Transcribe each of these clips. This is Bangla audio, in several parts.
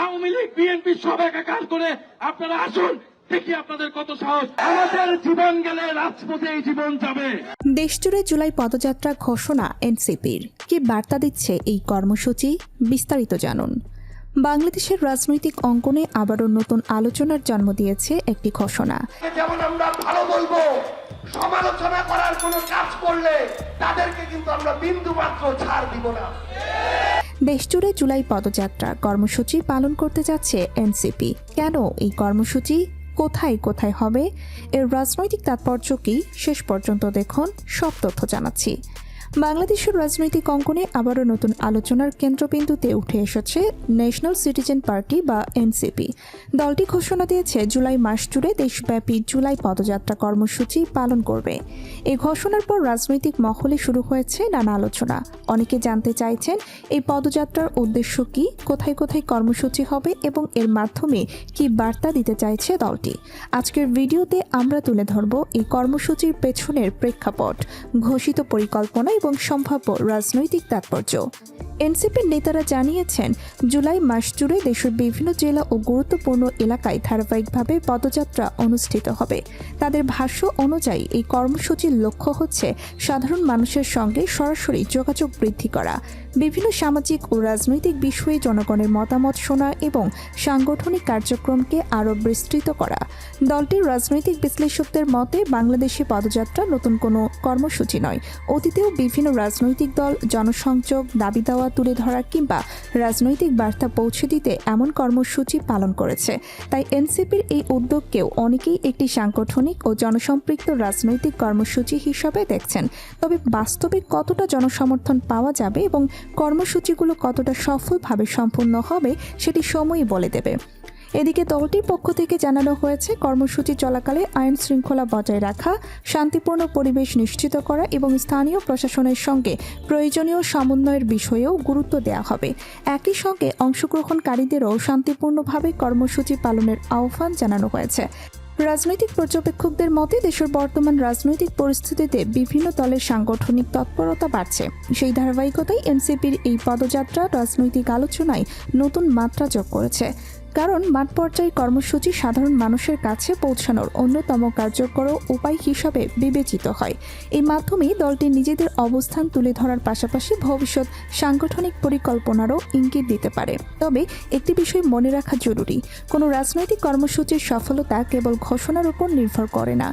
আওয়ামী লীগ বিএনপি সব একাকার করে আপনারা আসুন, দেখি আপনাদের কত সাহস। আমাদের জীবন গেলে রাজপথে এই জীবন যাবে। দেশজুড়ে জুলাই পদযাত্রা ঘোষণা এনসিপির। কি বার্তা দিচ্ছে এই কর্মসূচি? বিস্তারিত জানুন। বাংলাদেশের রাজনৈতিক অঙ্গনে আবারও নতুন আলোচনার জন্ম দিয়েছে একটি ঘোষণা। যেমন আমরা ভালো বলবো, সমালোচনা করার কোনো কাজ করলে তাদেরকে কিন্তু আমরা বিন্দু মাত্র ছাড় দিব না। দেশজুড়ে জুলাই পদযাত্রা কর্মসূচি পালন করতে যাচ্ছে এনসিপি। কেন এই কর্মসূচি? কোথায় কোথায় হবে? এর রাজনৈতিক তাৎপর্য কি? শেষ পর্যন্ত দেখুন, সব তথ্য জানাচ্ছি। বাংলাদেশের রাজনৈতিক অঙ্গনে আবারও নতুন আলোচনার কেন্দ্রবিন্দুতে উঠে এসেছে ন্যাশনাল সিটিজেন পার্টি বা এনসিপি। দলটি ঘোষণা দিয়েছে জুলাই মাস জুড়ে দেশব্যাপী জুলাই পদযাত্রা কর্মসূচি পালন করবে। এই ঘোষণার পর রাজনৈতিক মহলে শুরু হয়েছে নানা আলোচনা। অনেকে জানতে চাইছেন এই পদযাত্রার উদ্দেশ্য কি, কোথায় কোথায় কর্মসূচি হবে এবং এর মাধ্যমে কি বার্তা দিতে চাইছে দলটি। আজকের ভিডিওতে আমরা তুলে ধরব এই কর্মসূচির পেছনের প্রেক্ষাপট, ঘোষিত পরিকল্পনা এবং সম্ভাব্য রাজনৈতিক তাৎপর্য। এনসিপির নেতারা জানিয়েছেন, জুলাই মাস জুড়ে দেশের বিভিন্ন জেলা ও গুরুত্বপূর্ণ এলাকায় ধারাবাহিকভাবে পদযাত্রা অনুষ্ঠিত হবে। তাদের ভাষ্য অনুযায়ী এই কর্মসূচির লক্ষ্য হচ্ছে সাধারণ মানুষের সঙ্গে সরাসরি যোগাযোগ বৃদ্ধি করা, বিভিন্ন সামাজিক ও রাজনৈতিক বিষয়ে জনগণের মতামত শোনা এবং সাংগঠনিক কার্যক্রমকে আরও বিস্তৃত করা। দলটির রাজনৈতিক বিশ্লেষকদের মতে বাংলাদেশি পদযাত্রা নতুন কোনো কর্মসূচি নয়। অতীতেও বিভিন্ন রাজনৈতিক দল জনসংযোগ, দাবি দেওয়া তুলে ধরা কিংবা রাজনৈতিক বার্তা পৌঁছে দিতে এমন কর্মসূচি পালন করেছে। তাই এনসিপির এই উদ্যোগকেও অনেকেই একটি সাংগঠনিক ও জনসম্পৃক্ত রাজনৈতিক কর্মসূচি হিসাবে দেখছেন। তবে বাস্তবে কতটা জনসমর্থন পাওয়া যাবে এবং কর্মসূচিগুলো কতটা সফলভাবে সম্পূর্ণ হবে সেটি সময়ই বলে দেবে। এদিকে দলটির পক্ষ থেকে জানানো হয়েছে, কর্মসূচি চলাকালে আইন শৃঙ্খলা বজায় রাখা, শান্তিপূর্ণ পরিবেশ নিশ্চিত করা এবং স্থানীয় প্রশাসনের সঙ্গে প্রয়োজনীয় সমন্বয়ের বিষয়েও গুরুত্ব দেওয়া হবে। একই সঙ্গে অংশগ্রহণকারীদেরও শান্তিপূর্ণভাবে কর্মসূচি পালনের আহ্বান জানানো হয়েছে। রাজনৈতিক পর্যবেক্ষকদের মতে দেশের বর্তমান রাজনৈতিক পরিস্থিতিতে বিভিন্ন দলের সাংগঠনিক তৎপরতা বাড়ছে। সেই ধারাবাহিকতায় এনসিপির এই পদযাত্রা রাজনৈতিক আলোচনায় নতুন মাত্রা যোগ করেছে। কারণ মাঠ পর্যায়ে কর্মসূচি সাধারণ মানুষের কাছে পৌঁছানোর অন্যতম কার্যকর উপায় হিসাবে বিবেচিত হয়। এই মাধ্যমেই দলটি নিজেদের অবস্থান তুলে ধরার পাশাপাশি ভবিষ্যৎ সাংগঠনিক পরিকল্পনারও ইঙ্গিত দিতে পারে। তবে একটি বিষয় মনে রাখা জরুরি, কোনো রাজনৈতিক কর্মসূচির সফলতা কেবল ঘোষণার উপর নির্ভর করে না।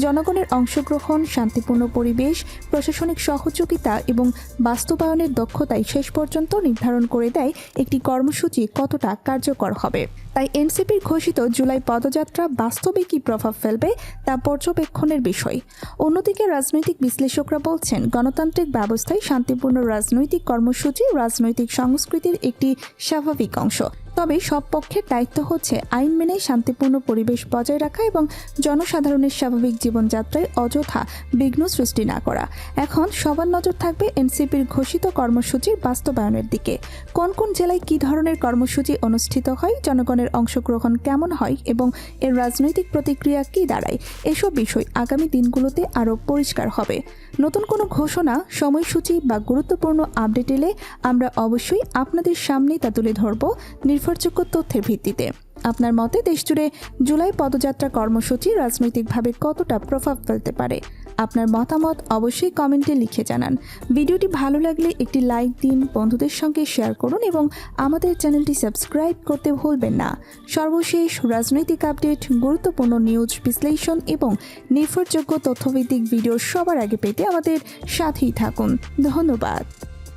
জনগণের অংশগ্রহণ, শান্তিপূর্ণ পরিবেশ, প্রশাসনিক সহযোগিতা এবং বাস্তবায়নের দক্ষতাই শেষ পর্যন্ত নির্ধারণ করে দেয় একটি কর্মসূচি কতটা কার্যকর হবে। তাই এনসিপির ঘোষিত জুলাই পদযাত্রা বাস্তবে কী প্রভাব ফেলবে তা পর্যবেক্ষণের বিষয়। অন্যদিকে রাজনৈতিক বিশ্লেষকরা বলছেন, গণতান্ত্রিক ব্যবস্থায় শান্তিপূর্ণ রাজনৈতিক কর্মসূচি রাজনৈতিক সংস্কৃতির একটি স্বাভাবিক অংশ। তবে সব পক্ষের দায়িত্ব হচ্ছে আইন মেনে শান্তিপূর্ণ পরিবেশ বজায় রাখা এবং জনসাধারণের স্বাভাবিক জীবনযাত্রায় অযথা বিঘ্ন সৃষ্টি না করা। এখন সবার নজর থাকবে এনসিপির ঘোষিত কর্মসূচির বাস্তবায়নের দিকে। কোন কোন জেলায় কী ধরনের কর্মসূচি অনুষ্ঠিত হয়, জনগণের অংশগ্রহণ কেমন হয় এবং এর রাজনৈতিক প্রতিক্রিয়া কী দাঁড়ায়, এসব বিষয় আগামী দিনগুলোতে আরও পরিষ্কার হবে। নতুন কোনো ঘোষণা, সময়সূচি বা গুরুত্বপূর্ণ আপডেট এলে আমরা অবশ্যই আপনাদের সামনে তা তুলে ধরব নির্ভরযোগ্য তথ্যের ভিত্তিতে। আপনার মতে দেশজুড়ে জুলাই পদযাত্রা কর্মসূচি রাজনৈতিকভাবে কতটা প্রভাব ফেলতে পারে? আপনার মতামত অবশ্যই কমেন্টে লিখে জানান। ভিডিওটি ভালো লাগলে একটি লাইক দিন, বন্ধুদের সঙ্গে শেয়ার করুন এবং আমাদের চ্যানেলটি সাবস্ক্রাইব করতে ভুলবেন না। সর্বশেষ রাজনৈতিক আপডেট, গুরুত্বপূর্ণ নিউজ বিশ্লেষণ এবং নির্ভরযোগ্য তথ্যভিত্তিক ভিডিও সবার আগে পেতে আমাদের সাথেই থাকুন। ধন্যবাদ।